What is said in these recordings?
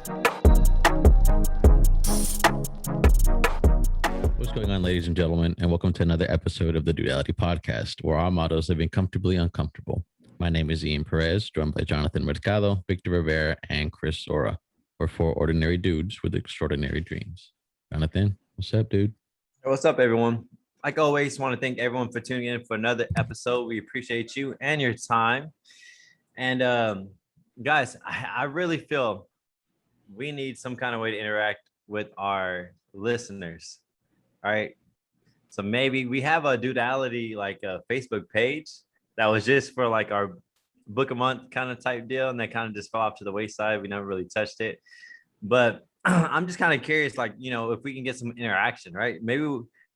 What's going on, ladies and gentlemen, and welcome to another episode of the Duality Podcast, where our motto is living comfortably uncomfortable. My name is Ian Perez, joined by Jonathan Mercado, Victor Rivera, and Chris Sora. We're four ordinary dudes with extraordinary dreams. Jonathan, what's up, dude? What's up, everyone? Like always, want to thank everyone for tuning in for another episode. We appreciate you and your time. And guys, I really feel we need some kind of way to interact with our listeners. All right. So maybe we have a Duality like a Facebook page that was just for like our book a month kind of type deal, and that kind of just fell off to the wayside. We never really touched it. But I'm just kind of curious, like, if we can get some interaction, right? Maybe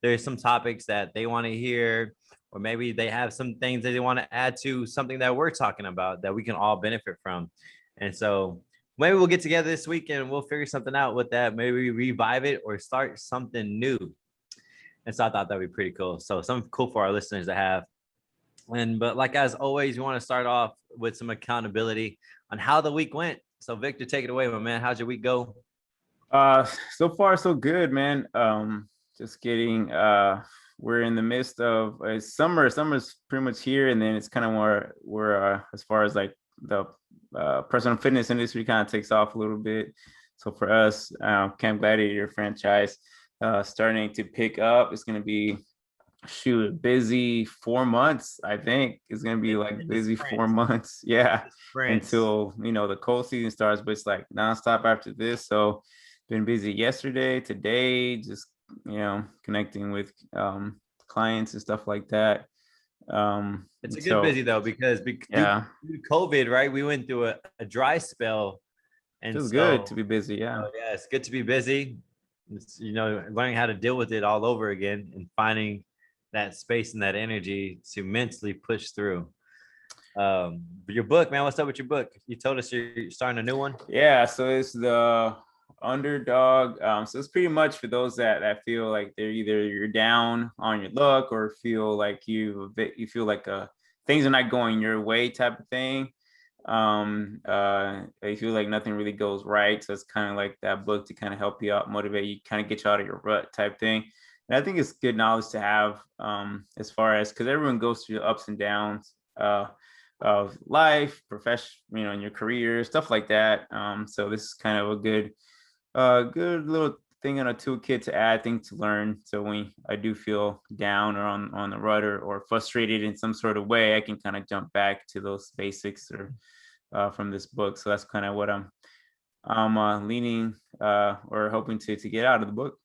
there's some topics that they want to hear, or maybe they have some things that they want to add to something that we're talking about that we can all benefit from. And so maybe we'll get together this week and we'll figure something out with that. Maybe revive it or start something new. And so I thought that'd be pretty cool. So something cool for our listeners to have. But like as always, we want to start off with some accountability on how the week went. So Victor, take it away, my man. How'd your week go? So far so good, man. Just getting we're in the midst of summer. Summer's pretty much here, and then it's kind of more we're as far as like the personal fitness industry kind of takes off a little bit. So for us, Camp Gladiator franchise starting to pick up. It's going to be busy 4 months. I think it's going to be like busy 4 months. Yeah, until the cold season starts, but it's like nonstop after this. So been busy yesterday, today, just connecting with clients and stuff like that. It's a good busy though, because due to COVID, right? We went through a dry spell, and it's good to be busy. Yeah, it's good to be busy. It's, learning how to deal with it all over again and finding that space and that energy to mentally push through. But your book, man, what's up with your book? You told us you're starting a new one. Yeah, so it's the Underdog. So it's pretty much for those that feel like you're down on your luck, or feel like you feel like things are not going your way type of thing. You feel like nothing really goes right. So it's kind of like that book to kind of help you out, motivate you, kind of get you out of your rut type thing. And I think it's good knowledge to have, as far as, because everyone goes through the ups and downs of life, profession, in your career, stuff like that. So this is kind of a good little thing on a toolkit to add, things to learn. So when I do feel down or on the rudder or frustrated in some sort of way, I can kind of jump back to those basics or from this book. So that's kind of what I'm leaning or hoping to get out of the book.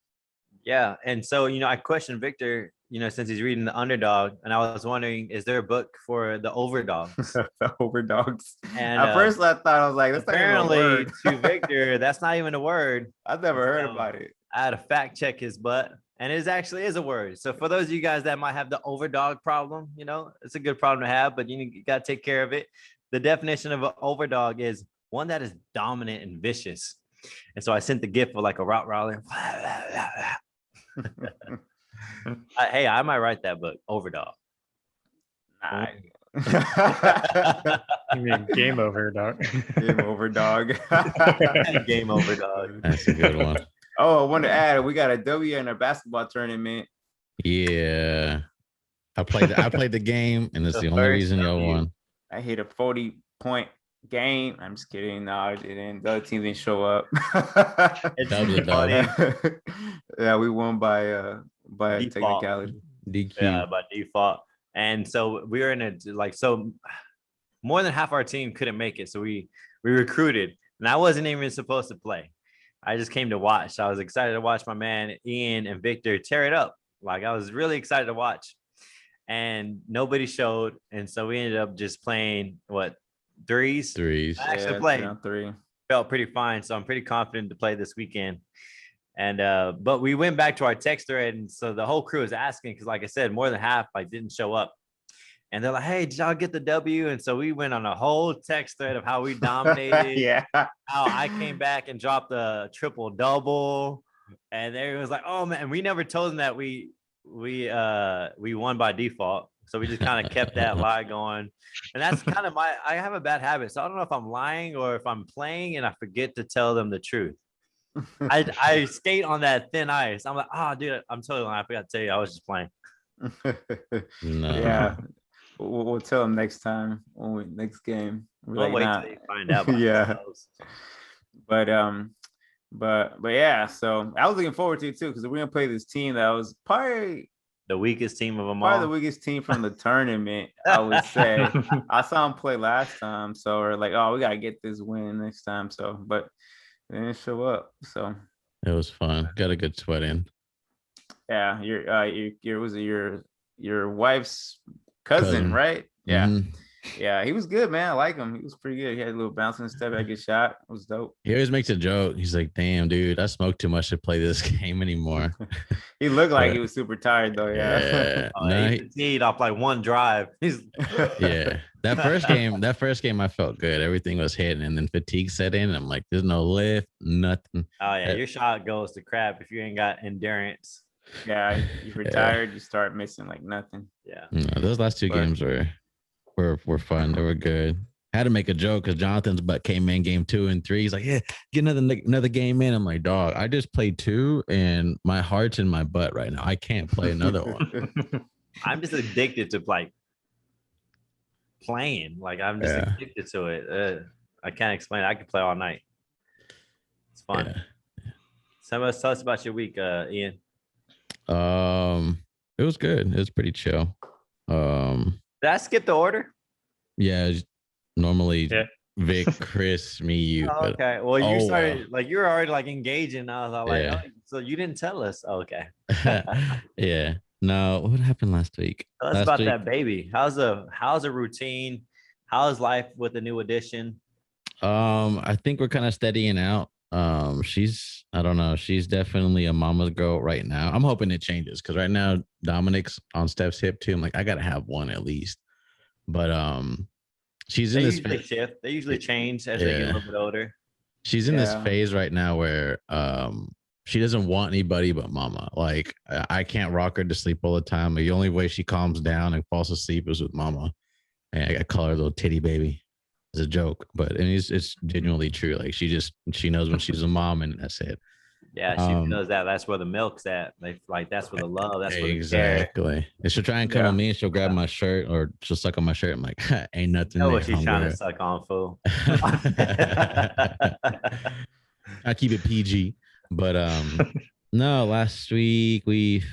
Yeah. And so, I questioned Victor, since he's reading The Underdog, and I was wondering, is there a book for the overdogs? The overdogs. And at first I thought, I was like, that's apparently to Victor, that's not even a word. I've never heard about it. I had to fact check his butt, and it actually is a word. So for those of you guys that might have the overdog problem, it's a good problem to have, but you got to take care of it. The definition of an overdog is one that is dominant and vicious. And so I sent the gift of like a Rottweiler. Hey, I might write that book, Overdog. Nah. You mean Game Over Dog? Game Over Dog. Game Over Dog. That's a good one. Oh, I want to add, we got a W in our basketball tournament. Yeah, I played the game, and it's the only reason y'all won. I hit a 40-point game. I'm just kidding. No, it didn't. The other team didn't show up. Yeah, we won by default. technicality. DQ. Yeah, by default. And so we were in so more than half our team couldn't make it. So we recruited, and I wasn't even supposed to play. I just came to watch. I was excited to watch my man Ian and Victor tear it up. Like, I was really excited to watch, and nobody showed. And so we ended up just playing threes. Threes. I actually played 3. Felt pretty fine. So I'm pretty confident to play this weekend. And but we went back to our text thread, and so the whole crew was asking, because like I said, more than half didn't show up. And they're like, hey, did y'all get the W? And so we went on a whole text thread of how we dominated. Yeah. How I came back and dropped a triple double. And everyone was like, oh man, we never told them that we won by default. So we just kind of kept that lie going. And that's kind of I have a bad habit. So I don't know if I'm lying or if I'm playing and I forget to tell them the truth. I skate on that thin ice. I'm like, oh, dude, I'm totally lying. I forgot to tell you, I was just playing. No. Yeah, we'll tell them next time when next game. We'll wait till you find out. Yeah. Themselves. But yeah. So I was looking forward to it too because we're gonna play this team that was probably The weakest team of them the all. weakest team from the tournament. I would say I saw them play last time, so we're like, oh, we gotta get this win next time. So, but they didn't show up. So It was fun. Got a good sweat in. yeah, your wife's cousin, right? Yeah. Mhm. Yeah, he was good, man. I like him. He was pretty good. He had a little bouncing step, had a good shot. It was dope. He always makes a joke. He's like, damn, dude, I smoked too much to play this game anymore. He looked like But- he was super tired though. Yeah. Yeah. Oh, No, he he- fatigued off like one drive. He's yeah. That first game I felt good. Everything was hitting, and then fatigue set in. And I'm like, there's no lift, nothing. oh yeah, your shot goes to crap if you ain't got endurance. Yeah, you retired, you start missing like nothing. Yeah. No, those last two But- games were fun. They were good. Had to make a joke because Jonathan's butt came in game 2 and 3. He's like, yeah, get another game in. I'm like, dog, I just played 2 and my heart's in my butt right now. I can't play another one. I'm just addicted to like playing. Like I'm just Yeah. addicted to it. I can't explain it. I could play all night. It's fun. Yeah. Tell us about your week, Ian. It was good. It was pretty chill. Did I skip the order? Yeah, normally Yeah. Vic, Chris, me, you. Oh, but okay. Well, you oh, started like you were already like engaging. I was like, Yeah. oh, so you didn't tell us. Oh, okay. yeah. No, what happened last week? Tell us Last about week- that baby. How's the routine? How's life with the new addition? I think we're kind of steadying out. She's I don't know. She's definitely a mama's girl right now. I'm hoping it changes because right now Dominic's on Steph's hip too. I'm like, I gotta have one at least. But she's in They this usually phase, shift. They usually change as they get a Yeah. little bit older. she's in this Yeah. phase right now where she doesn't want anybody but mama. Like I can't rock her to sleep all the time. The only way she calms down and falls asleep is with mama. And I call her little titty baby. It's a joke, but it's genuinely true. Like she knows when she's a mom and that's it. Yeah, she Um, knows that. That's where the milk's at. Like that's where the love. That's where the care. Exactly. And she'll try and come Yeah. on me and she'll grab my shirt or she'll suck on my shirt. I'm like, ain't nothing You know there. what she's trying to homegirl." suck on, fool. I keep it PG. But no, last week did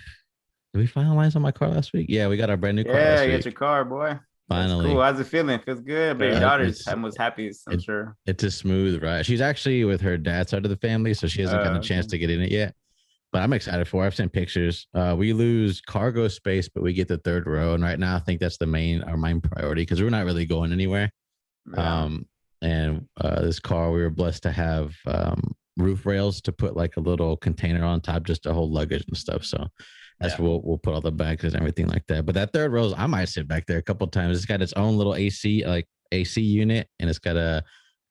we finalize on my car last week? Yeah, we got our brand new car Yeah, last you week. got your car, boy. That's Finally. cool. How's it feeling? Feels good. But your Yeah, daughter's it's- was happy, I'm sure. It's a smooth ride. She's actually with her dad's side of the family, so she hasn't gotten a chance Okay. to get in it yet. But I'm excited for her. I've sent pictures. We lose cargo space, but we get the third row. And right now I think that's our main priority because we're not really going anywhere. Yeah. And this car, we were blessed to have roof rails to put like a little container on top just to hold luggage and stuff. So that's where we'll put all the bags and everything like that. But that third row, I might sit back there a couple of times. It's got its own little AC unit, and it's got a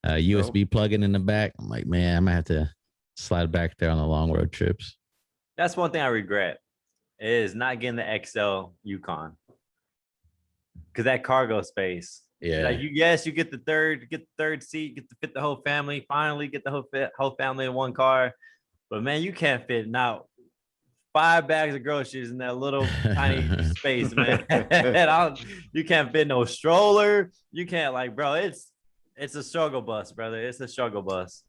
USB plug-in in the back. I'm like, man, I might have to slide back there on the long road trips. That's one thing I regret is not getting the XL Yukon. Because that cargo space. Yeah. Like you get the third seat, get to fit the whole family, finally get the whole family in one car. But man, you can't fit now 5 bags of groceries in that little tiny space, man. And you can't fit no stroller. You can't bro, it's a struggle bus, brother. It's a struggle bus.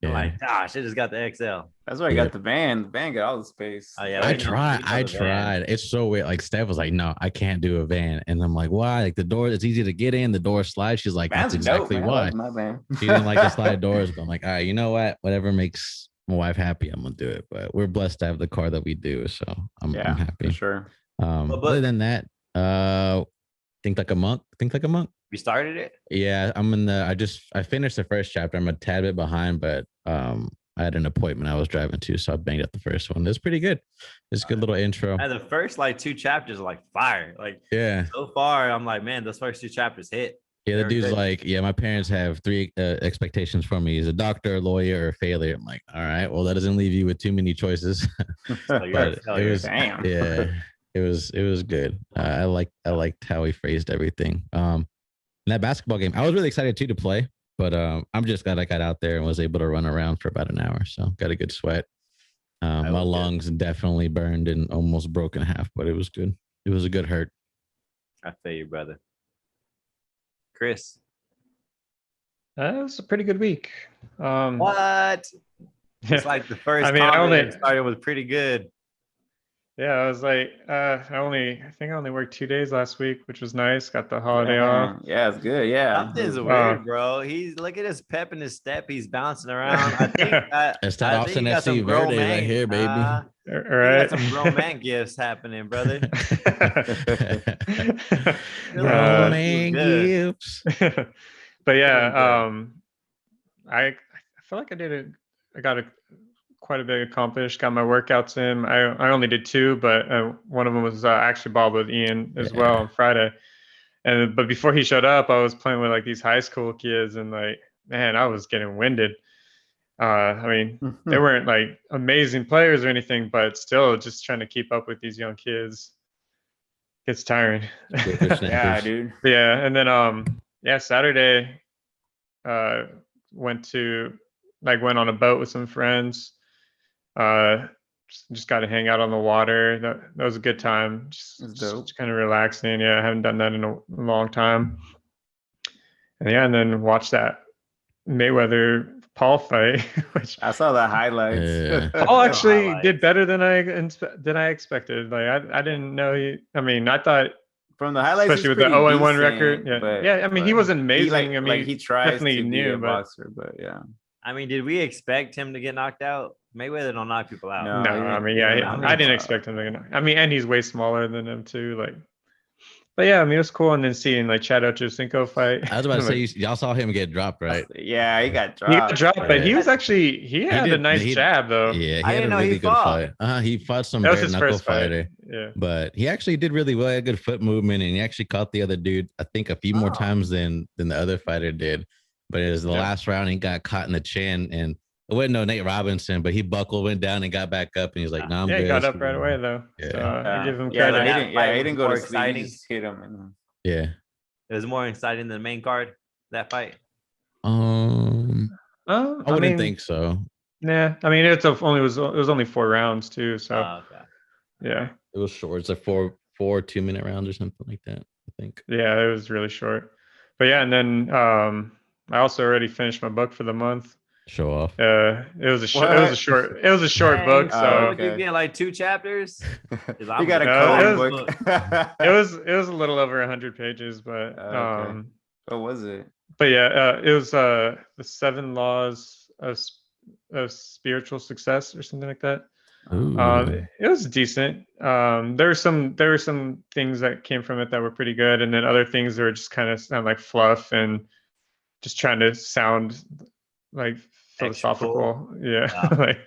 I'm Yeah. like, gosh, I just got the XL. That's why I Yeah. got the van. The van got all the space. Oh yeah, I we know tried. the I van. tried. It's so weird. Like Steph was like, "No, I can't do a van," and I'm like, "Why?" Like the door, it's easy to get in. The door slides. She's like, "That's Van's dope, exactly man. I why." love my van. She didn't like the slide doors, but I'm like, "All right, you know what? Whatever makes my wife happy, I'm gonna do it." But we're blessed to have the car that we do, so I'm Yeah, for happy. sure. But- Other than that, think like a monk. Think like a monk. You started it? Yeah, I finished the first chapter. I'm a tad bit behind, but I had an appointment I was driving to, so I banged out the first one. It's pretty good. It's a good little intro. And the first 2 chapters are fire. Yeah. So far, I'm like, man, those first 2 chapters hit. Yeah, the They're dude's good. like, yeah, my parents have 3 expectations for me. He's a doctor, a lawyer, or a failure. I'm like, all right, well, that doesn't leave you with too many choices. So you're a But it failure. was, Damn. yeah, It was good. I liked how he phrased everything. In that basketball game, I was really excited too to play, but I'm just glad I got out there and was able to run around for about an hour. So got a good sweat. My was good. lungs definitely burned and almost broke in half, but it was good. It was a good hurt. I feel you, brother. Chris. That was a pretty good week. What? It's like the first I mean, I comment only- started was pretty good. Yeah, I was like, I think I only worked 2 days last week, which was nice. Got the holiday off. Yeah, it's good. Yeah. Something's Wow. weird, bro. He's look at his pep in his step. He's bouncing around. I think It's that I think Austin you got FC some grown Verde right man. here, baby. You All right. got some grown man gifts happening, brother. Grown Feels man good. gifts. But yeah, Feeling I feel like I got quite a bit accomplished. Got my workouts in. I only did 2, but one of them was actually ball with Ian as well on Friday. But before he showed up, I was playing with like these high school kids, and like, man, I was getting winded. I mean, they weren't like amazing players or anything, but still, just trying to keep up with these young kids gets tiring. Yeah, dude. Yeah, and then Saturday, went on a boat with some friends. Just got to hang out on the water. That was a good time. That's dope. Just kind of relaxing. Yeah, I haven't done that in a long time. And then watch that Mayweather Paul fight, which I saw the highlights. Yeah. Paul actually Highlights. did better than I expected. Like I didn't know I thought, From the highlights, especially he's with the pretty 0-1 decent, record. Yeah, but- yeah. I mean, he but wasn't amazing. I mean, he tries definitely to be new, a but boxer, but yeah. I mean, did we expect him to get knocked out? Mayweather don't knock people out. No. no, he I didn't- mean, he yeah, didn't I knock didn't him expect him to. I mean, and he's way smaller than him too. Like, but yeah, I mean, it was cool. And then seeing like Chad Ochocinco fight. I was about to say, Like, y'all saw him get dropped, right? Yeah, he got he got dropped. dropped, but he Yeah. was actually he had a did- nice he- jab though. Yeah, he I had didn't a know he really good fought. fight. He fought some That was bare his knuckle first fight. fighter, Yeah. but he actually did really well. He had good foot movement, and he actually caught the other dude, I think, a few more Oh. times than the other fighter did. But it was the Yeah. last round, he got caught in the chin, and it wasn't no Nate Robinson, but he buckled, went down, and got back up, and he's like, "No, I'm Yeah, good." he got up right away though. Yeah. So I give him Yeah, no, credit. he That didn't. fight Yeah, he was didn't go more to sleep. He exciting. just hit him. And Yeah. It was more exciting than the main card. That fight. I I wouldn't mean, think so. Nah, I mean, it was only 4 rounds too. So Okay. yeah, It was short. It's like four 2-minute rounds or something like that, I think. yeah, it was really short. But yeah, and then I also already finished my book for the month. Show off. It was a What? short book. Dang, So Oh, look, you okay. get like 2 chapters. he got a it code was- book. it was a little over 100 pages, but Okay. What was it? but yeah, it was the 7 laws of spiritual success or something like that. Ooh. It was decent. There were some things that came from it that were pretty good, and then other things that were just kind of sound like fluff and just trying to sound like Extra cool. philosophical. Yeah, Yeah. like,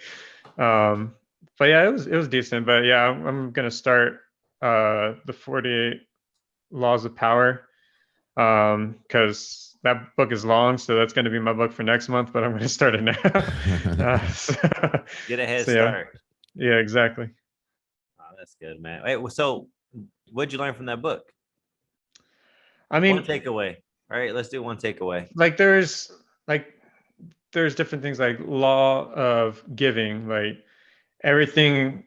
but yeah, it was decent. But yeah, I'm gonna start the 48 Laws of Power because that book is long, so that's going to be my book for next month. But I'm going to start it now. So- Get a head So, yeah. start. yeah, exactly. Oh, that's good, man. Wait, so what'd you learn from that book? I mean, One takeaway. All right, let's do one takeaway. like there's different things like law of giving, like everything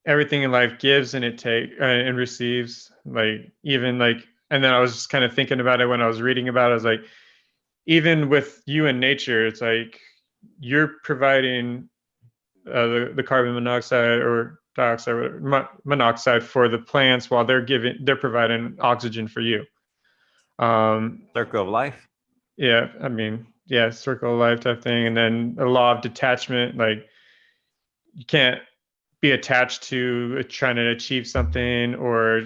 in life gives and it and receives, like even like, and then I was just kind of thinking about it when I was reading about it. I was like, even with you and nature, it's like you're providing the carbon monoxide or dioxide, monoxide for the plants while they're providing oxygen for you. Circle of life. Yeah, I mean, yeah, circle of life type thing. And then a law of detachment, like you can't be attached to trying to achieve something or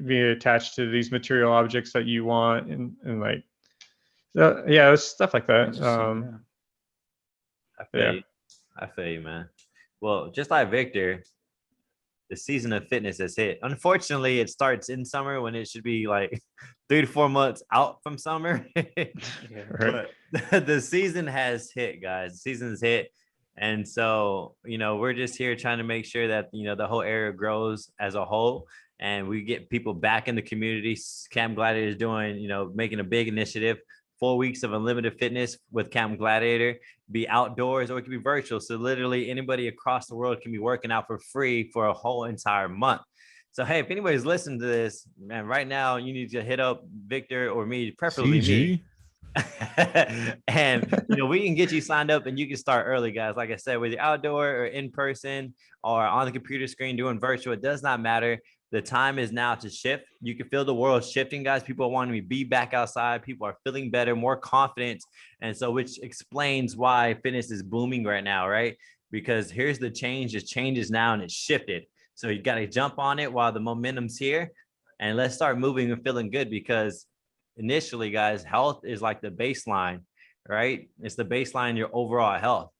be attached to these material objects that you want and like, so yeah, it was stuff like that. Interesting, I feel Yeah. you. I feel you, man. Well, just like Victor, the season of fitness has hit. Unfortunately, it starts in summer when it should be like 3 to 4 months out from summer. Right. But the season has hit, guys. The season has hit. And so, we're just here trying to make sure that, the whole area grows as a whole. and we get people back in the community. Camp Gladiator is doing, making a big initiative. 4 weeks of unlimited fitness with Camp Gladiator, be outdoors or it can be virtual. So literally anybody across the world can be working out for free for a whole entire month. So, hey, if anybody's listening to this, man, right now you need to hit up Victor or me, preferably me. And we can get you signed up and you can start early, guys. Like I said, whether you're outdoor or in person or on the computer screen doing virtual, it does not matter. The time is now to shift. You can feel the world shifting, guys. People are wanting to be back outside. People are feeling better, more confident. And so, which explains why fitness is booming right now, right? Because here's the change. It changes now and it's shifted. So you got to jump on it while the momentum's here. And let's start moving and feeling good, because initially, guys, health is like the baseline, right? It's the baseline, your overall health.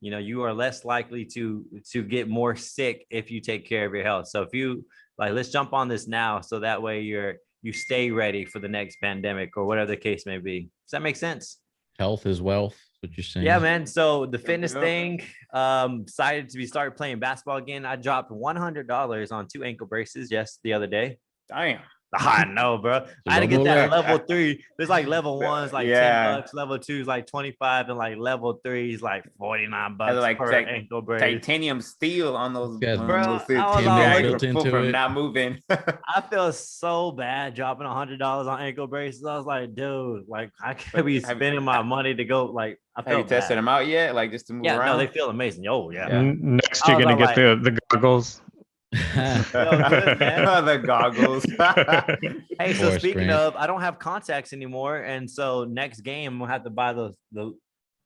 You are less likely to get more sick if you take care of your health. So if you let's jump on this now, so that way you stay ready for the next pandemic or whatever the case may be. Does that make sense? Health is wealth. What you're saying? Yeah, man. So the fitness thing, decided to start playing basketball again. I dropped $100 on 2 ankle braces the other day. Damn. I know, bro. I had to get that at level 3. There's like level 1's like $10, level 2's like 25, and like level 3's like $49 per ankle brace. Titanium steel on those. Bro, from not moving. I feel so bad dropping $100 on ankle braces. I was like, dude, like I can't be spending my money to go. Like, I felt Have you tested them out yet? Like just to move around? No, they feel amazing. Oh yeah. Next, you're gonna get the goggles. Good, man. The goggles. Hey, so speaking of, I don't have contacts anymore, and so next game I'm gonna have to buy that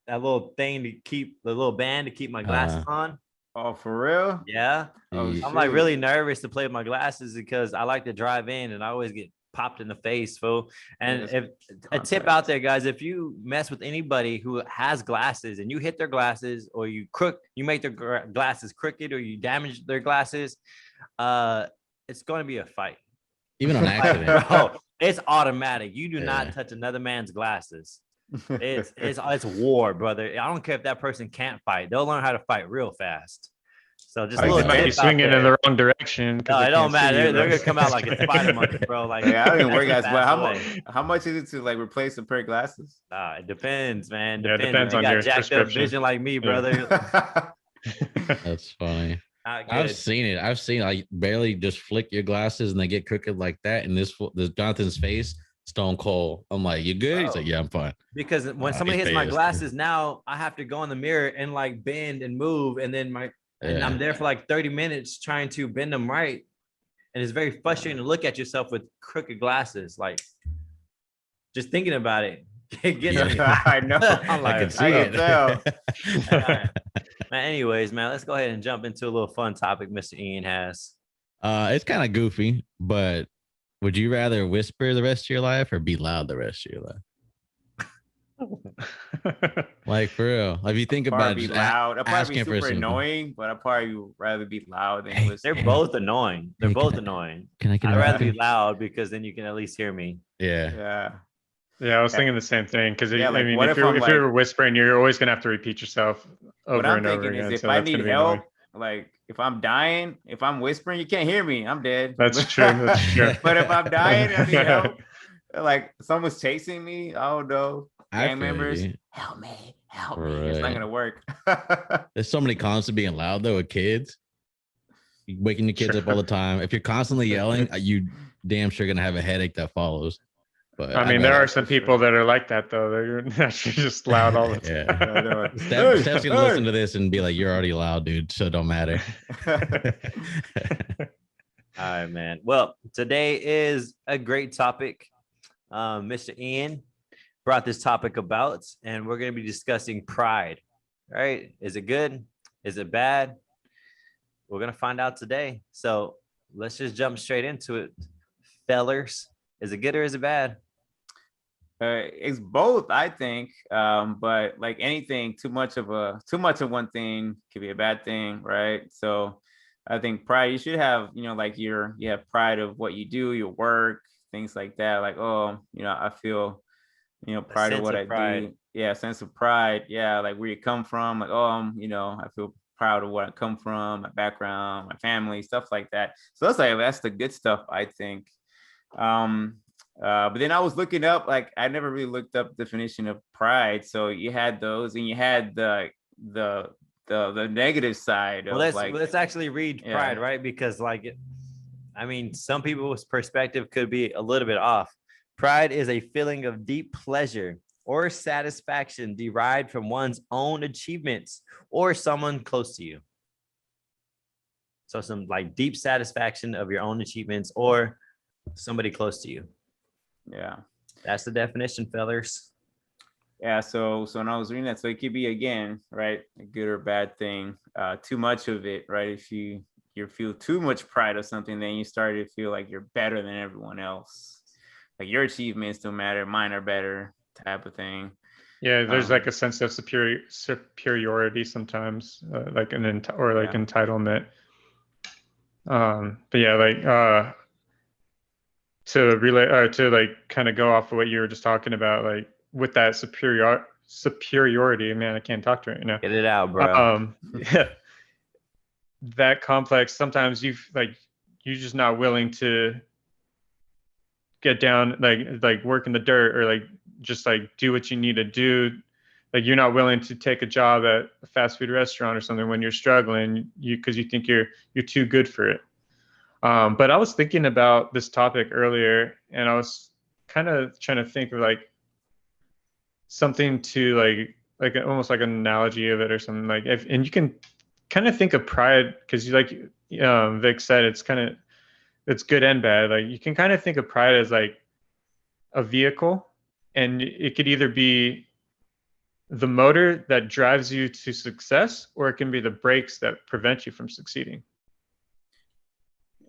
little thing to keep the little band to keep my glasses on. Oh, for real? Yeah. I'm like really nervous to play with my glasses because I like to drive in and I always get popped in the face, fool. And if a tip out there, guys, if you mess with anybody who has glasses and you hit their glasses, or you make their glasses crooked, or you damage their glasses, it's going to be a fight. Even on accident. Bro, it's automatic. You do not touch another man's glasses. It's war, brother. I don't care if that person can't fight. They'll learn how to fight real fast. So just might be swinging in the wrong direction. No, it don't matter. They're gonna come out like a spider monkey, bro. Like, I don't even work as well. How much is it to like replace a pair of glasses? It depends, man. Yeah, it depends on your jacked up vision like me, brother. That's funny. I've seen it. Like barely just flick your glasses and they get crooked like that. And this Jonathan's face, stone cold. I'm like, you good? He's like, yeah, I'm fine. Because when somebody hits my glasses now, I have to go in the mirror and like bend and move, and then and I'm there for like 30 minutes trying to bend them right. And it's very frustrating to look at yourself with crooked glasses. Like, just thinking about it. I know. I'm like, I can see it. Man, anyways, man, let's go ahead and jump into a little fun topic Mr. Ian has. It's kind of goofy, but would you rather whisper the rest of your life or be loud the rest of your life? Like, for real, if you think about it, loud. I'll probably be super annoying, but I'd probably rather be loud than listen. They're both annoying. They're both annoying. I'd rather be loud because then you can at least hear me. Yeah, I was thinking the same thing, because I mean, if you're whispering, you're always gonna have to repeat yourself over and over again. If I need help, like if I'm dying, if I'm whispering, you can't hear me. I'm dead. That's true. But if I'm dying, I need help. Like someone's chasing me, I don't know. Gang members, help me. It's not gonna work. There's so many cons to being loud though with kids. You're waking your kids up all the time. If you're constantly yelling, you damn sure gonna have a headache that follows. But I mean, there are some people that are like that though. They're actually just loud all the time. Steph's gonna listen to this and be like, "You're already loud, dude, so it don't matter." All right, man. Well, today is a great topic. Mr. Ian brought this topic about, and we're going to be discussing pride. Right? Is it good? Is it bad? We're going to find out today. So let's just jump straight into it. Fellers, is it good or is it bad? It's both, I think. But like anything, too much of one thing could be a bad thing, right? So I think pride, you should have, like you have pride of what you do, your work, things like that. Like, I feel, pride of what I do. Yeah, sense of pride. Yeah, like where you come from. Like, I feel proud of where I come from, my background, my family, stuff like that. So that's the good stuff, I think. But then I was looking up, like I never really looked up definition of pride. So you had those, and you had the negative side Well, of let's actually read Yeah. pride, right? Because I mean, some people's perspective could be a little bit off. Pride is a feeling of deep pleasure or satisfaction derived from one's own achievements or someone close to you. So some like deep satisfaction of your own achievements or somebody close to you. yeah. That's the definition, fellers. Yeah, so when I was reading that, so it could be again, right, a good or bad thing. Too much of it, right? If you feel too much pride of something, then you start to feel like you're better than everyone else. Like your achievements don't matter, mine are better, type of thing. Yeah, there's like a sense of superiority sometimes, like entitlement. But yeah, like to relate to like kind of go off of what you were just talking about, like with that superiority, man, I can't talk to it, you know. Get it out, bro. Yeah, that complex. Sometimes you're just not willing to get down, like work in the dirt, or like just like do what you need to do. Like you're not willing to take a job at a fast food restaurant or something when you're struggling, because you think you're too good for it. But I was thinking about this topic earlier, and I was kind of trying to think of like something to like almost like an analogy of it or something, like and you can kind of think of pride, because you like Vic said, it's good and bad. Like you can kind of think of pride as like a vehicle, and it could either be the motor that drives you to success, or it can be the brakes that prevent you from succeeding.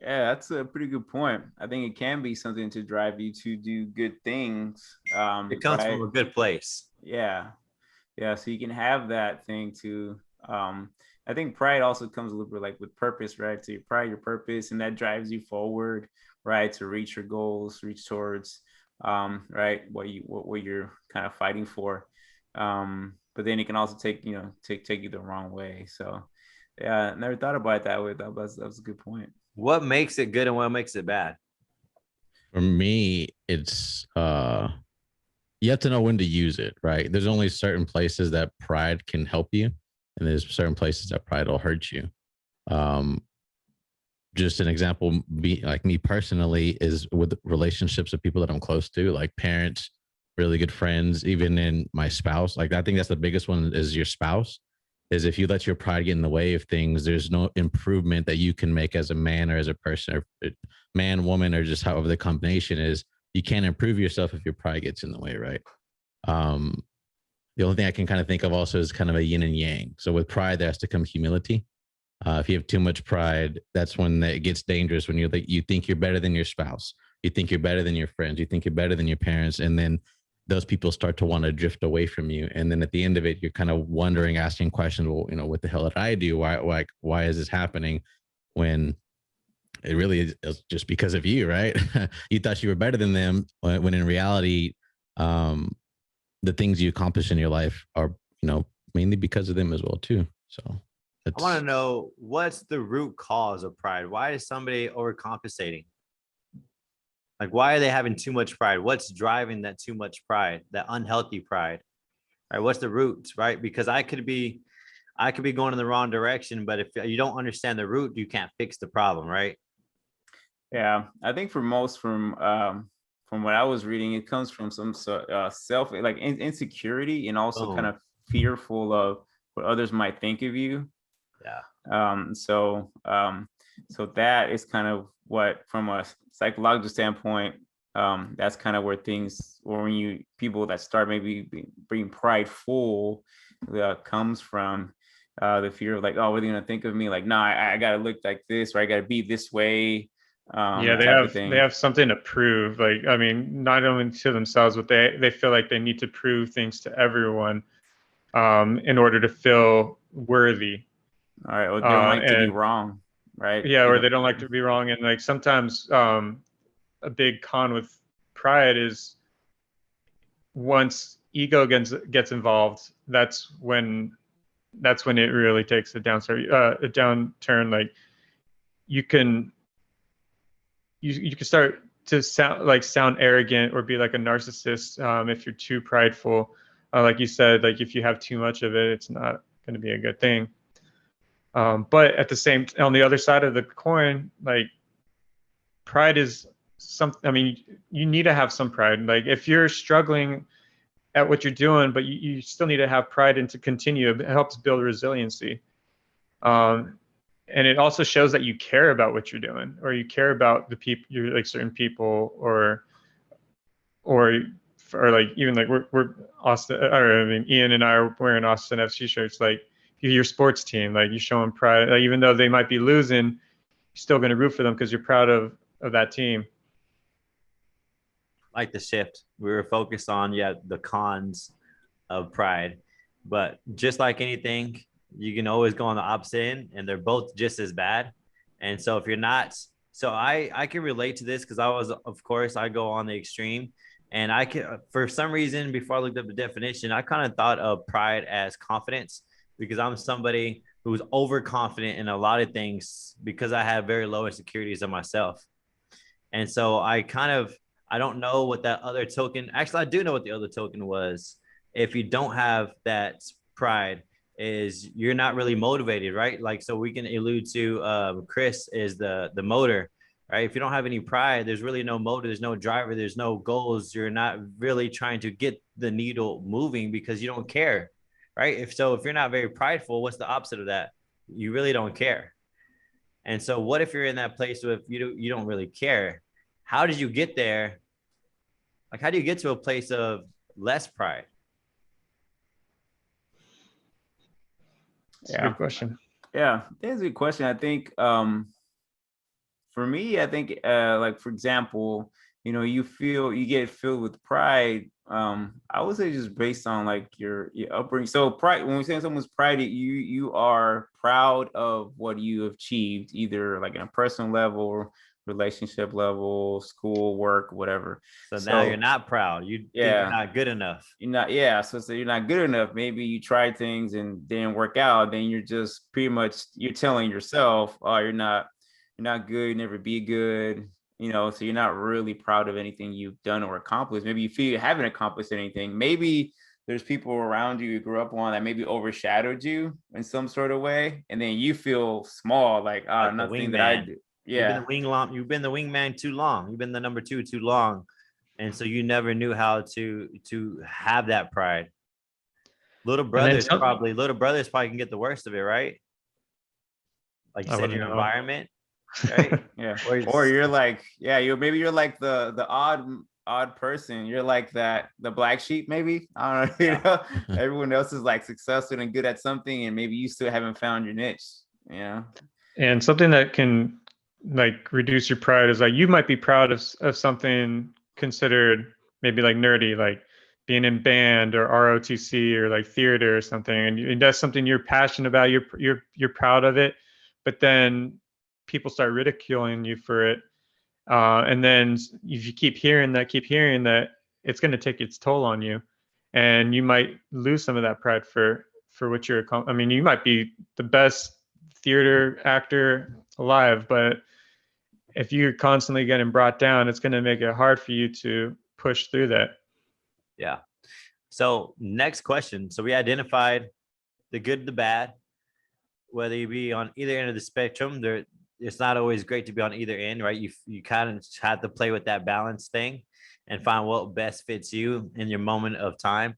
Yeah, that's a pretty good point. I think it can be something to drive you to do good things. It comes right? from a good place. Yeah. So you can have that thing too. I think pride also comes a little bit like with purpose, right? So you pride your purpose, and that drives you forward, right, to reach your goals, reach towards right, what you're kind of fighting for. But then it can also take you the wrong way. So yeah, I never thought about it that way. That was a good point. What makes it good and what makes it bad? For me, it's you have to know when to use it, right? There's only certain places that pride can help you, and there's certain places that pride will hurt you. Just an example, like me personally, is with relationships with people that I'm close to, like parents, really good friends, even in my spouse. Like I think that's the biggest one, is your spouse. Is if you let your pride get in the way of things, there's no improvement that you can make as a man or as a person, or man, woman, or just however the combination is. You can't improve yourself if your pride gets in the way, right? The only thing I can kind of think of also is kind of a yin and yang. So with pride, there has to come humility. If you have too much pride, that's when it gets dangerous. When you think you're better than your spouse, you think you're better than your friends, you think you're better than your parents, and then those people start to want to drift away from you. And then at the end of it, you're kind of wondering, asking questions. Well, what the hell did I do? Why is this happening? When it really is just because of you, right? You thought you were better than them, when in reality, the things you accomplish in your life are, mainly because of them as well too. So I want to know, what's the root cause of pride? Why is somebody overcompensating? Like, why are they having too much pride? What's driving that too much pride, that unhealthy pride? Right? What's the root, right? Because I could be going in the wrong direction, but if you don't understand the root, you can't fix the problem, right? Yeah, I think from what I was reading, it comes from some self, like insecurity, and also kind of fearful of what others might think of you. Yeah. So that is kind of what, from a psychological standpoint, that's kind of where things, or when people that start maybe being prideful, comes from the fear of like, oh, what are they gonna think of me? Like, no, I gotta look like this, or I gotta be this way. Yeah, they have something to prove. Like, I mean, not only to themselves, but they feel like they need to prove things to everyone, in order to feel worthy. All right, or they don't like to be wrong, right? Yeah, or they don't like to be wrong. And like sometimes a big con with pride is, once ego gets involved, that's when that's when it really takes a downturn. Like you can start to sound arrogant or be like a narcissist if you're too prideful. Like you said, like if you have too much of it, it's not going to be a good thing. But at the same, on the other side of the coin, like pride is something. I mean, you need to have some pride. Like if you're struggling at what you're doing, but you still need to have pride and to continue. It helps build resiliency. And it also shows that you care about what you're doing, or you care about the people, you're like certain people, or like even like we're Austin, or I mean Ian and I are wearing Austin FC shirts. Like your sports team, like you show them pride, like, even though they might be losing, you're still going to root for them because you're proud of that team. Like the shift, we were focused on the cons of pride, but just like anything, you can always go on the opposite end, and they're both just as bad. And so if you're not, so I can relate to this because of course I go on the extreme, and I can, for some reason, before I looked up the definition, I kind of thought of pride as confidence, because I'm somebody who's overconfident in a lot of things because I have very low insecurities of myself. And so I don't know what that other token, actually, I do know what the other token was. If you don't have that pride, is you're not really motivated, right? Like, so we can allude to Chris is the motor, right? If you don't have any pride, there's really no motor, there's no driver, there's no goals. You're not really trying to get the needle moving because you don't care, right? If you're not very prideful, what's the opposite of that? You really don't care. And so what if you're in that place where you don't really care? How did you get there? Like, how do you get to a place of less pride? That's a good question. Yeah, that's a good question. I think for me, I think like, for example, you get filled with pride. I would say just based on like your upbringing. So pride, when we say someone's pride, you are proud of what you have achieved, either like in a personal level, relationship level, school, work, whatever. So now you're not proud. You think you're not good enough. You're not, so you're not good enough. Maybe you tried things and didn't work out. Then you're just pretty much, you're telling yourself, oh, you're not good, never be good. So you're not really proud of anything you've done or accomplished. Maybe you feel you haven't accomplished anything. Maybe there's people around you grew up on that maybe overshadowed you in some sort of way, and then you feel small, like nothing that I do. Yeah, you've been the wingman too long. You've been the number 2 too long, and so you never knew how to have that pride. Little brothers probably can get the worst of it, right? Like you said, your environment, right? Yeah. Or you're like, you're like the odd person. You're like the black sheep, maybe. I don't know. Everyone else is like successful and good at something, and maybe you still haven't found your niche. And something that can like reduce your pride is like, you might be proud of something considered maybe like nerdy, like being in band or ROTC or like theater or something, and that's something you're passionate about. You're proud of it, but then people start ridiculing you for it, and then if you keep hearing that, it's going to take its toll on you, and you might lose some of that pride for what you're. I mean, you might be the best theater actor alive, but if you're constantly getting brought down, it's going to make it hard for you to push through that. Yeah. So next question. So we identified the good, the bad, whether you be on either end of the spectrum. It's not always great to be on either end, right? You kind of have to play with that balance thing and find what best fits you in your moment of time.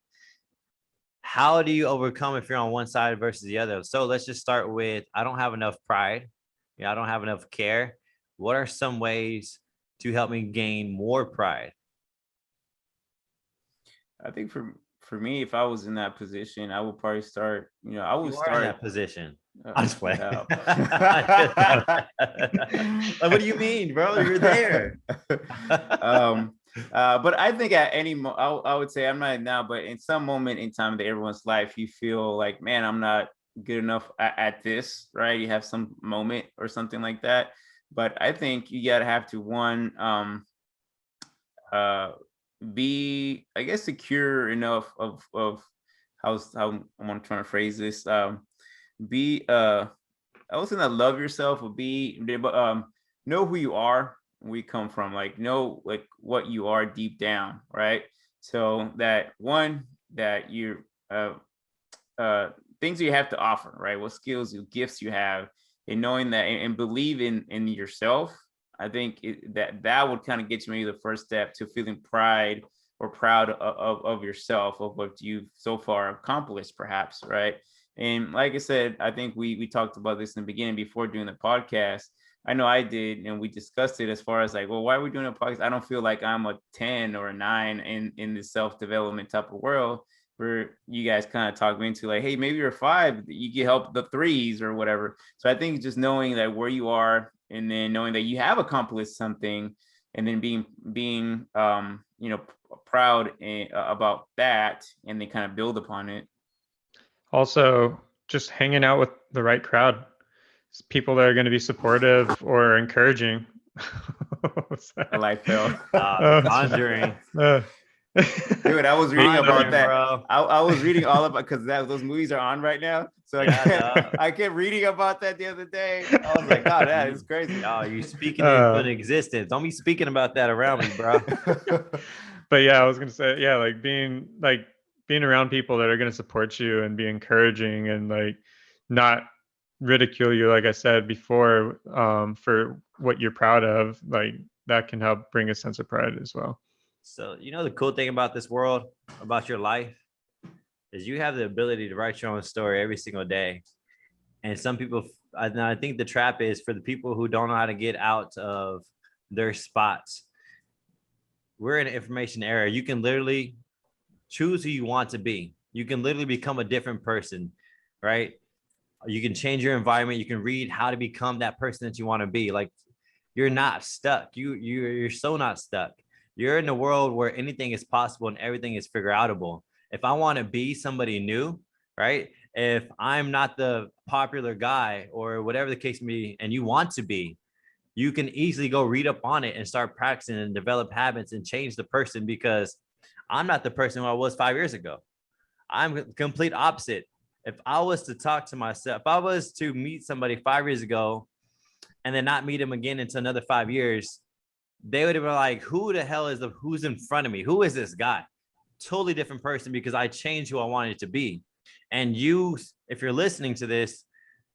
How do you overcome if you're on one side versus the other? So let's just start with, I don't have enough pride. I don't have enough care. What are some ways to help me gain more pride? I think for me, if I was in that position, I would probably start, I would start in that position. I'm just playing. No. Like, what do you mean, bro? You're there. But I think at any I would say, I'm not now, but in some moment in time in everyone's life, you feel like, man, I'm not good enough at this, right? You have some moment or something like that. But I think you gotta have to be, I guess, secure enough of how I'm trying to phrase this. Be I wasn't that love yourself, but know who you are, where you come from, like know like what you are deep down, right? So that one that you're things you have to offer, right? What skills, gifts you have, and knowing that and believe in yourself. I think that would kind of get you maybe the first step to feeling pride or proud of yourself, of what you've so far accomplished, perhaps, right? And like I said, I think we talked about this in the beginning before doing the podcast. I know I did, and we discussed it as far as like, well, why are we doing a podcast? I don't feel like I'm a 10 or a 9 in the self-development type of world, where you guys kind of talk me into like, hey, maybe you're 5, you can help the 3s or whatever. So I think just knowing that where you are, and then knowing that you have accomplished something, and then being proud about that, and then kind of build upon it. Also, just hanging out with the right crowd. It's people that are going to be supportive or encouraging. I like Phil. The Conjuring. Dude, I was reading about that. Bro. I was reading all about, because those movies are on right now. So I kept reading about that the other day. I was like, oh, that is crazy. Oh, you speaking into existence. Don't be speaking about that around me, bro. But yeah, I was gonna say, yeah, like being around people that are gonna support you and be encouraging and like not ridicule you, like I said before, for what you're proud of, like that can help bring a sense of pride as well. So, the cool thing about this world, about your life, is you have the ability to write your own story every single day. And some people, I think the trap is for the people who don't know how to get out of their spots. We're in an information era. You can literally choose who you want to be. You can literally become a different person, right? You can change your environment. You can read how to become that person that you want to be. Like, you're not stuck. You're so not stuck. You're in a world where anything is possible and everything is figure outable. If I want to be somebody new, right? If I'm not the popular guy or whatever the case may be, and you want to be, you can easily go read up on it and start practicing and develop habits and change the person, because I'm not the person who I was 5 years ago. I'm the complete opposite. If I was to talk to myself, if I was to meet somebody 5 years ago and then not meet him again until another 5 years, they would have been like, who the hell is who's in front of me? Who is this guy? Totally different person, because I changed who I wanted to be. And you, if you're listening to this,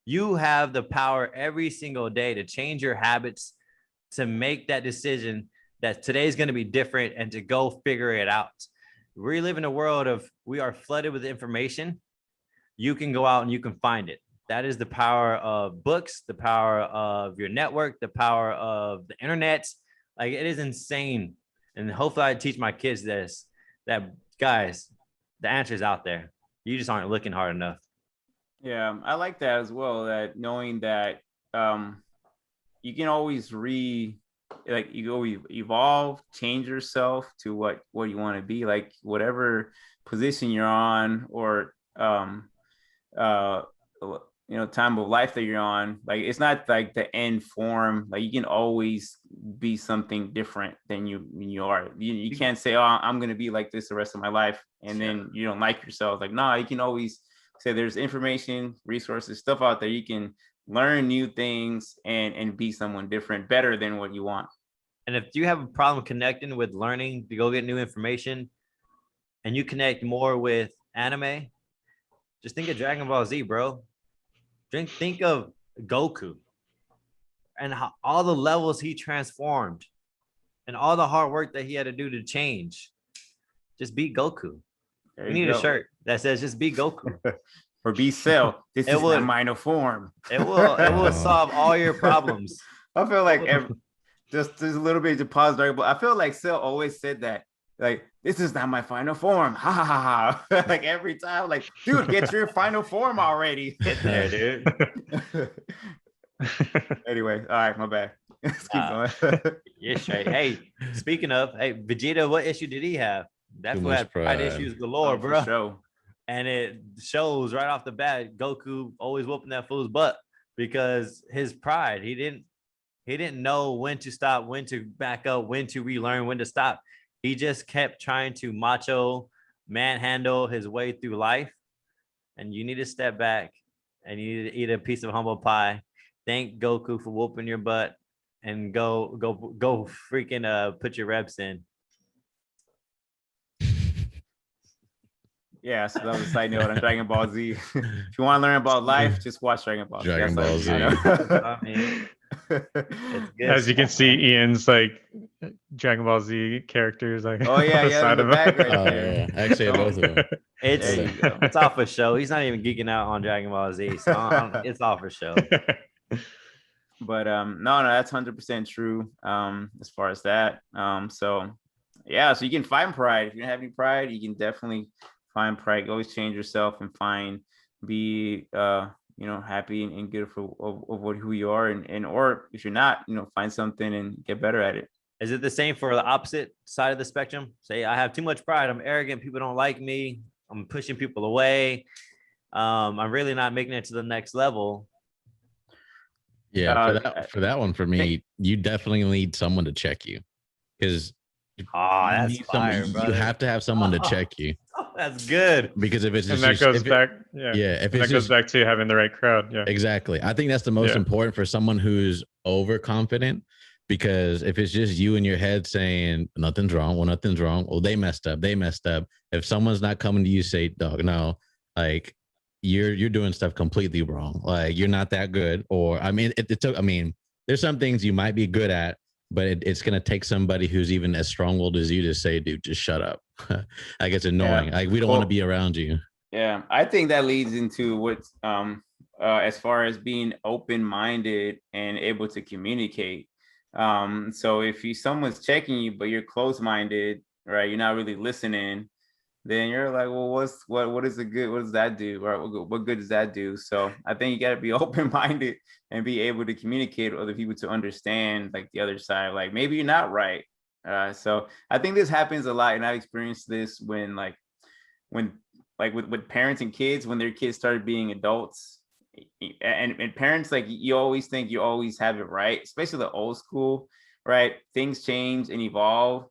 you have the power every single day to change your habits, to make that decision that today's going to be different, and to go figure it out. We live in a world of, we are flooded with information. You can go out and you can find it. That is the power of books, the power of your network, the power of the internet. Like, it is insane. And hopefully I teach my kids this, that guys, the answer is out there. You just aren't looking hard enough. Yeah, I like that as well, that knowing that you can always you go evolve, change yourself to what you want to be, like whatever position you're on, or time of life that you're on. Like, it's not like the end form. Like, you can always be something different than you are. You can't say, oh, I'm going to be like this the rest of my life, and then you don't like yourself. Like, no, you can always say there's information, resources, stuff out there. You can learn new things and be someone different, better than what you want. And if you have a problem connecting with learning to go get new information, and you connect more with anime, just think of Dragon Ball Z, bro. Think of Goku and how all the levels he transformed and all the hard work that he had to do to change. Just beat Goku. We need a shirt that says just beat Goku. Or be Cell. This is my minor form. It will solve all your problems. I feel like just a little bit to pause, but I feel like Cell always said that. Like, this is not my final form. Ha ha ha ha. Like, every time, like, dude, get your final form already. Get there, dude. Anyway, all right, my bad. Let's keep going. You're straight. Hey, speaking of, Vegeta, what issue did he have? That fool had pride issues galore, bro. Sure. And it shows right off the bat, Goku always whooping that fool's butt because his pride. He didn't know when to stop, when to back up, when to relearn, when to stop. He just kept trying to macho manhandle his way through life, and you need to step back and you need to eat a piece of humble pie. Thank Goku for whooping your butt, and go freaking put your reps in. Yeah, so that was a side note on Dragon Ball Z. If you want to learn about life, just watch Dragon Ball. Dragon Ball Z. I mean, it's good As you can stuff, see, man. Ian's like Dragon Ball Z characters. Like, Oh, yeah, on the yeah, side in of the him. back right Oh there. yeah, actually Oh. both of them. It's There you go. it's off for show. He's not even geeking out on Dragon Ball Z, so it's off for show. But no, that's 100% true. As far as that. So yeah, so you can find pride. If you don't have any pride, you can definitely find pride. Always change yourself and be happy and good of who you are, and or if you're not, find something and get better at it. Is it the same for the opposite side of the spectrum? Say, I have too much pride. I'm arrogant. People don't like me. I'm pushing people away. I'm really not making it to the next level. Yeah, for that one, for me, you definitely need someone to check you, because Oh, that's fire, you brother. have to have someone to check you, Oh, that's good. because if it's And just, that goes if it- back. Yeah. yeah, if And it's that goes just, back to having the right crowd. Yeah. exactly, I think that's the most Yeah. important for someone who's overconfident. Because if it's just you in your head saying nothing's wrong, well, they messed up. If someone's not coming to you, say, dog, no, like you're doing stuff completely wrong. Like you're not that good. Or I mean, there's some things you might be good at, but it's gonna take somebody who's even as strong-willed as you to say, dude, just shut up. Like it's annoying. Yeah. Like we don't want to be around you. Yeah, I think that leads into what's as far as being open-minded and able to communicate. So if someone's checking you, but you're closed-minded, right? You're not really listening, then you're like, well, what is it good? What does that do? Or what good does that do? So I think you got to be open-minded and be able to communicate with other people to understand like the other side. Like maybe you're not right. So I think this happens a lot, and I've experienced this when with parents and kids, when their kids started being adults. And parents, like, you always think you always have it right, especially the old school, right? Things change and evolve.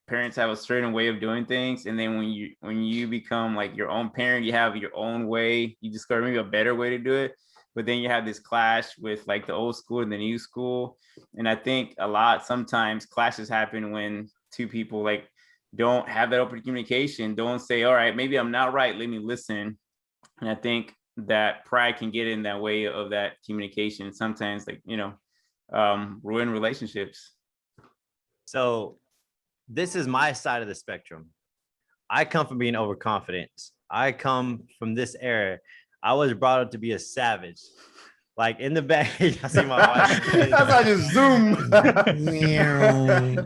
Parents have a certain way of doing things, and then when you become like your own parent, you have your own way. You discover maybe a better way to do it, but then you have this clash with like the old school and the new school. And I think sometimes clashes happen when two people like don't have that open communication, don't say, all right, maybe I'm not right, let me listen. And I think that pride can get in that way of that communication, sometimes ruin relationships. So this is my side of the spectrum. I come from being overconfident. I come from this era. I was brought up to be a savage. Like in the back, I see my wife. That's how just zoom.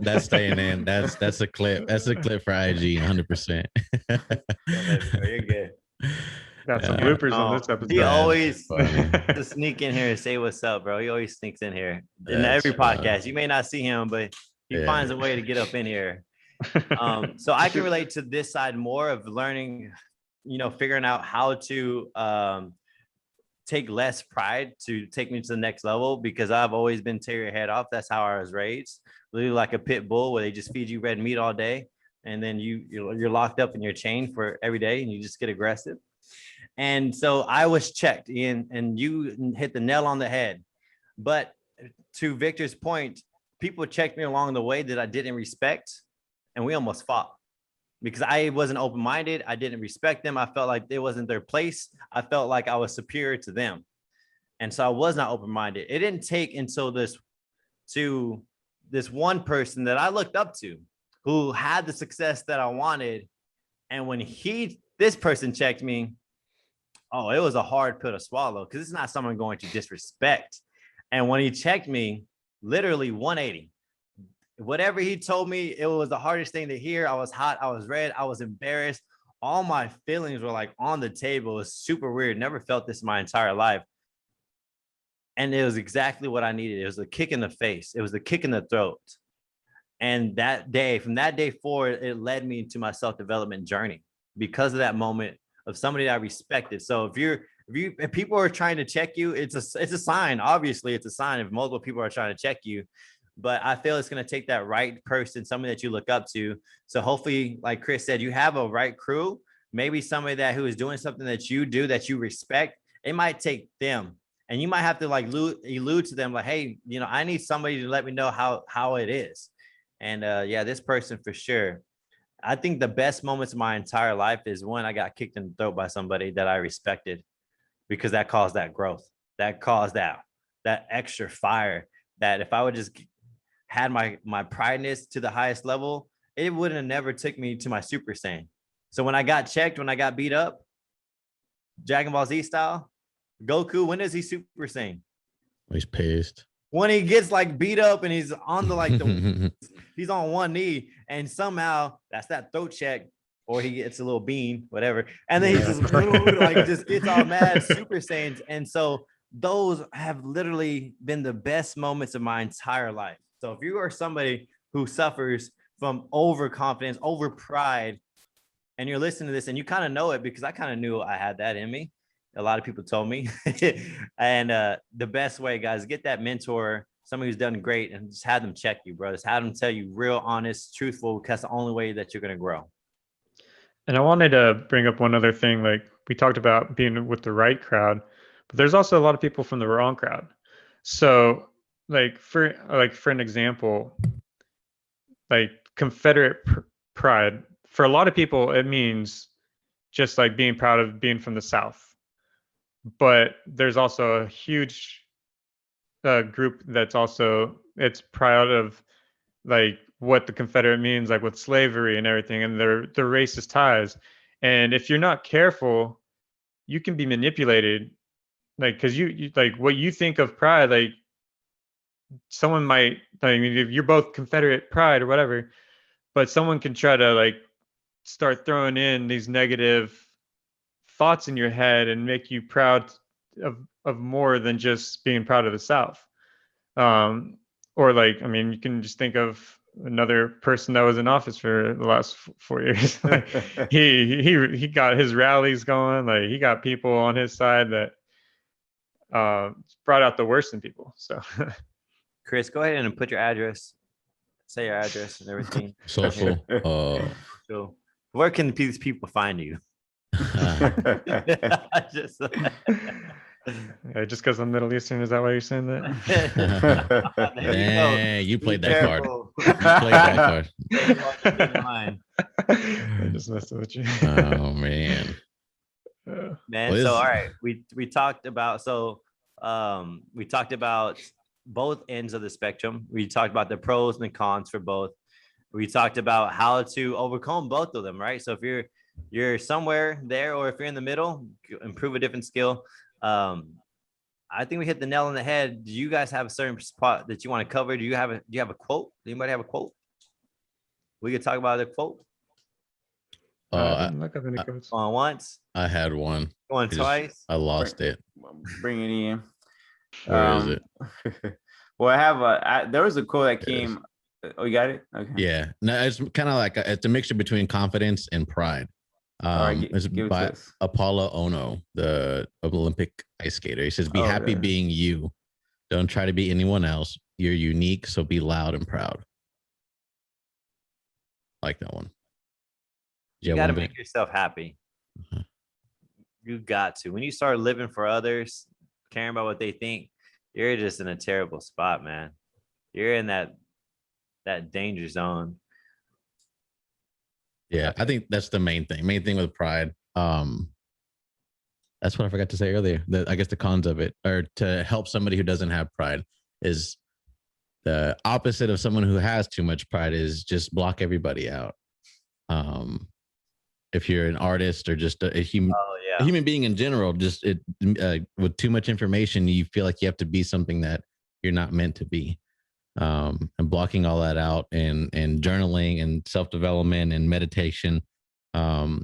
That's staying in. That's a clip. That's a clip for IG, 100%. You're good. Got some bloopers on this episode. He always Funny. to sneak in here and say what's up, bro. He always sneaks in here in That's every funny. podcast. You may not see him, but he Yeah. finds a way to get up in here. So I can relate to this side more of learning, figuring out how to take less pride to take me to the next level, because I've always been tear your head off. That's how I was raised, literally like a pit bull, where they just feed you red meat all day, and then you're locked up in your chain for every day, and you just get aggressive. And so I was checked, Ian, and you hit the nail on the head. But to Victor's point, people checked me along the way that I didn't respect, and we almost fought because I wasn't open-minded. I didn't respect them. I felt like it wasn't their place. I felt like I was superior to them. And so I was not open-minded. It didn't take until this one person that I looked up to, who had the success that I wanted. And when this person checked me, oh, it was a hard pill to swallow, because it's not someone going to disrespect. And when he checked me, literally 180. Whatever he told me, it was the hardest thing to hear. I was hot. I was red. I was embarrassed. All my feelings were like on the table. It was super weird. Never felt this in my entire life. And it was exactly what I needed. It was a kick in the face. It was a kick in the throat. And from that day forward, it led me to my self-development journey because of that moment of somebody that I respected. So if people are trying to check you, it's a sign. Obviously, it's a sign if multiple people are trying to check you. but I feel it's going to take that right person, somebody that you look up to. So hopefully, like Chris said, you have a right crew, maybe somebody that who is doing something that you do that you respect. It might take them, and you might have to like allude to them like, hey, you know, I need somebody to let me know how it is. And yeah, this person for sure. I think the best moments of my entire life is when I got kicked in the throat by somebody that I respected, because that caused that growth, that caused that extra fire. That if I would just had my prideness to the highest level, it wouldn't have never took me to my Super Saiyan. So when I got checked, when I got beat up, Dragon Ball Z style, Goku, when is he Super Saiyan? He's pissed. When he gets like beat up and he's on he's on one knee, and somehow that's that throat check, or he gets a little bean, whatever, and then he's just like just gets all mad, Super Saiyans. And so those have literally been the best moments of my entire life. So if you are somebody who suffers from overconfidence, over pride, and you're listening to this and you kind of know it, because I kind of knew I had that in me. A lot of people told me. And the best way, guys, get that mentor, somebody who's done great, and just have them check you, bro. Just have them tell you real, honest, truthful, because that's the only way that you're going to grow. And I wanted to bring up one other thing. Like, we talked about being with the right crowd, but there's also a lot of people from the wrong crowd. So like for an example, like Confederate pride, for a lot of people, it means just like being proud of being from the South. But there's also a huge group that's also, it's proud of like what the Confederate means, like with slavery and everything, and their racist ties. And if you're not careful, you can be manipulated, like, because you like what you think of pride, like someone might, I mean, if you're both Confederate pride or whatever, but someone can try to like start throwing in these negative thoughts in your head and make you proud of more than just being proud of the South. Or like, I mean, you can just think of another person that was in office for the last 4 years. Like, he got his rallies going, like he got people on his side that brought out the worst in people. So Chris, go ahead and put your address, say your address and everything. Social. So where can these people find you? just because I'm Middle Eastern, is that why you're saying that? Dang, you played that card. Careful. You played that card. I just messed with you. Oh man. Man, Well, so all right, we talked about we talked about both ends of the spectrum. We talked about the pros and the cons for both. We talked about how to overcome both of them, right? So if you're somewhere there, or if you're in the middle, improve a different skill. I think we hit the nail on the head. Do you guys have a certain spot that you want to cover? Do you have a quote? Does anybody have a quote? We could talk about the quote. I didn't look up any quotes. Going once. I had one. Going twice. I lost it. Bring it in. Where is it? Well, I have there was a quote that came. Oh, you got it? Okay. Yeah. No, it's kind of like it's a mixture between confidence and pride. It's by Apollo Ono, the Olympic ice skater. He says, "Be happy being you. Don't try to be anyone else. You're unique, so be loud and proud." I like that one. You got to make yourself happy. Mm-hmm. You got to. When you start living for others, caring about what they think, you're just in a terrible spot, man. You're in that danger zone. Yeah, I think that's the main thing. Main thing with pride. That's what I forgot to say earlier. I guess the cons of it, or to help somebody who doesn't have pride, is the opposite of someone who has too much pride is just block everybody out. If you're an artist or just a human, a human being in general, just with too much information, you feel like you have to be something that you're not meant to be. And blocking all that out and journaling and self-development and meditation,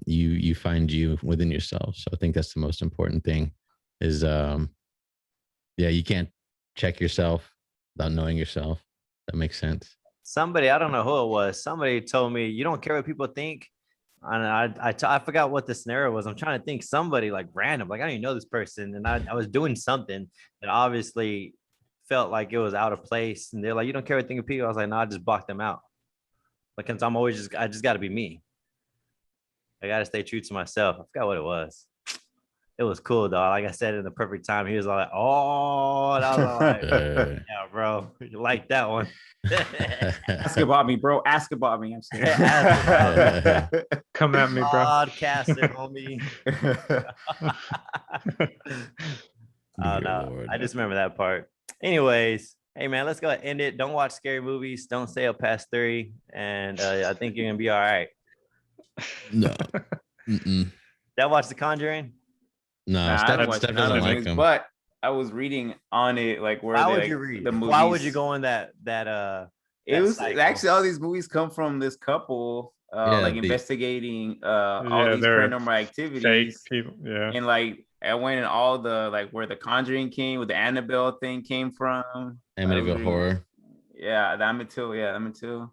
you find you within yourself. So I think that's the most important thing is, you can't check yourself without knowing yourself. That makes sense. Somebody, I don't know who it was. Somebody told me, you don't care what people think. And I forgot what the scenario was. I'm trying to think somebody like random, like I don't even know this person. And I was doing something that obviously felt like it was out of place. And they're like, you don't care what they think of people. I was like, no, I just block them out. Like, cause I just got to be me. I got to stay true to myself. I forgot what it was. It was cool, though. Like I said, in the perfect time, he was like, oh, and I was like, yeah, bro, you like that one. Ask about me, bro. Ask about me. I'm scared. Come at me, bro. Podcaster, homie. Oh, Dear no, Lord. I just remember that part. Anyways, hey, man, let's go ahead and end it. Don't watch scary movies. Don't stay up past 3. And I think you're going to be all right. No. Mm-mm. Did I watch The Conjuring? No, Nah, I Steph, haven't watched Steph none of doesn't those like movies, them. but I was reading on it, like where Why they, would like, you read? the movies. Why would you go in that It that was cycle? actually all these movies come from this couple, Yeah, like the- investigating all Yeah, these they're paranormal Fake activities, people. Yeah. and like I went in all the like where the Conjuring came, where the Annabelle thing came from. I was Amityville reading- Horror. Yeah, the Amityville. Yeah, Amityville.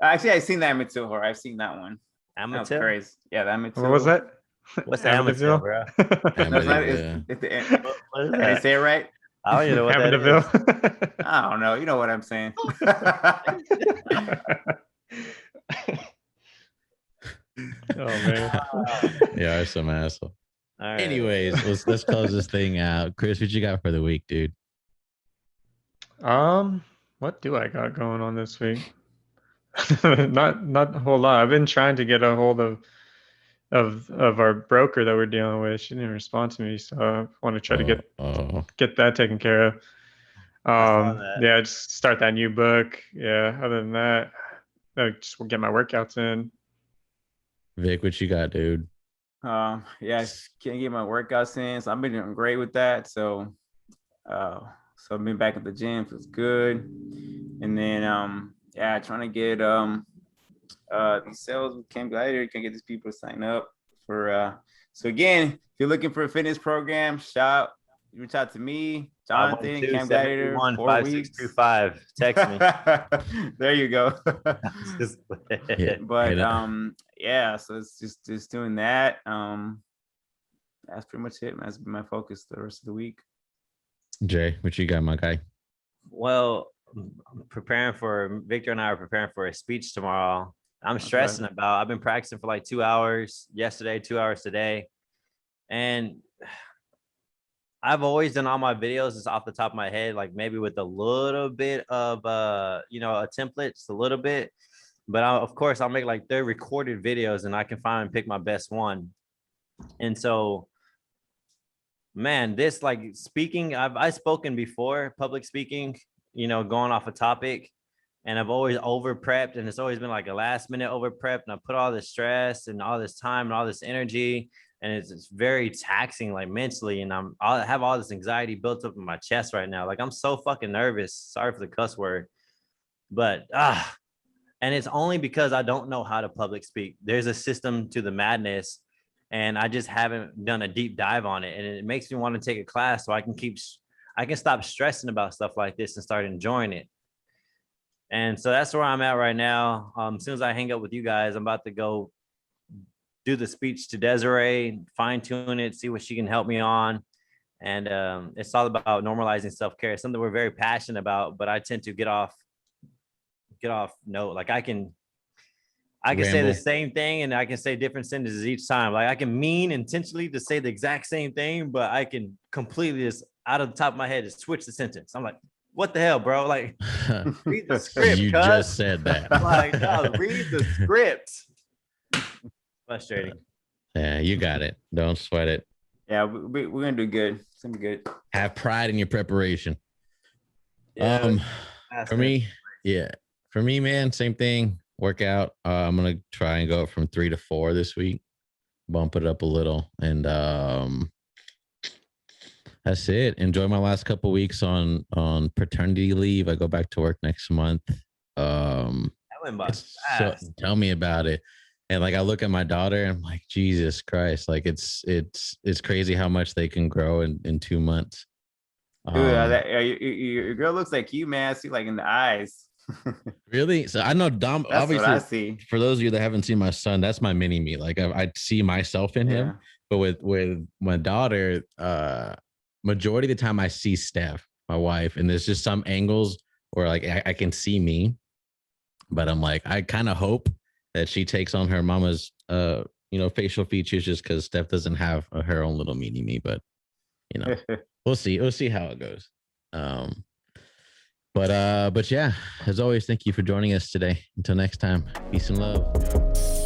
Actually, I've seen the Amityville Horror. I've seen that one. That was Amityville? crazy. Yeah, the Amityville. What was that? What's the Amityville, bro? No, it's not, Amityville. it's the end. What is I didn't that? say it right. I don't even know what that is. Amityville. I don't know. You know what I'm saying. Oh man. You are some asshole. All right. Anyways, let's close this thing out. Chris, what you got for the week, dude? What do I got going on this week? Not a whole lot. I've been trying to get a hold of our broker that we're dealing with. She didn't respond to me, so I want to try to get that taken care of. saw that. Yeah, just start that new book. Yeah, other than that, I just get my workouts in. Vic, what you got, dude? Yeah, I can't get my workouts in, so I've been doing great with that. So I've been back at the gym, feels good. And then yeah, trying to get these sales with Camp Gladiator, can get these people to sign up for so again, if you're looking for a fitness program, reach out to me, Jonathan, Camp Gladiator, 4 weeks. 5625. Text me. There you go. Yeah. But Hit yeah, so it's just doing that. That's pretty much it, man. That's been my focus the rest of the week. Jay, what you got, my guy? Well, Victor and I are preparing for a speech tomorrow. I'm Okay. stressing I've been practicing for like 2 hours yesterday, 2 hours today. And I've always done all my videos just off the top of my head, like maybe with a little bit of a template, just a little bit. But of course, I'll make like 3 recorded videos and I can finally pick my best one. And so, man, this like speaking, I've spoken before, public speaking, going off a topic, and I've always over prepped, and it's always been like a last minute over prep, and I put all this stress and all this time and all this energy, and it's very taxing, like mentally, and I have all this anxiety built up in my chest right now. Like I'm so fucking nervous. Sorry for the cuss word, but and it's only because I don't know how to public speak. There's a system to the madness, and I just haven't done a deep dive on it. And it makes me want to take a class so I can stop stressing about stuff like this and start enjoying it. And so that's where I'm at right now. As soon as I hang up with you guys, I'm about to go do the speech to Desiree, fine tune it, see what she can help me on. And it's all about normalizing self-care. It's something we're very passionate about, but I tend to get off note. Like I can say the same thing and I can say different sentences each time. Like I can mean intentionally to say the exact same thing, but I can completely just out of the top of my head just switch the sentence. I'm like, what the hell, bro? Like read the script. You cuz. just said that. Like, no, read the script. Frustrating. Yeah, you got it. Don't sweat it. Yeah, we're gonna do good. It's gonna be good. Have pride in your preparation. Yeah, For me, man, same thing. Workout. I'm gonna try and go up from 3 to 4 this week. Bump it up a little, and that's it. Enjoy my last couple weeks on paternity leave. I go back to work next month. that went by fast. Tell me about it. And like I look at my daughter and I'm like, Jesus Christ, like it's crazy how much they can grow in 2 months. Dude, your girl looks like you, man. I see like in the eyes. Really? So I know Dom. That's obviously, what I see. for those of you that haven't seen my son, that's my mini me. Like I see myself in him. Yeah. But with my daughter, majority of the time I see Steph. my wife, and there's just some angles where like I can see me, but I'm like, I kind of hope that she takes on her mama's facial features, just because Steph doesn't have her own little mini me. But we'll see. We'll see how it goes. But yeah, as always, thank you for joining us today. Until next time, peace and love.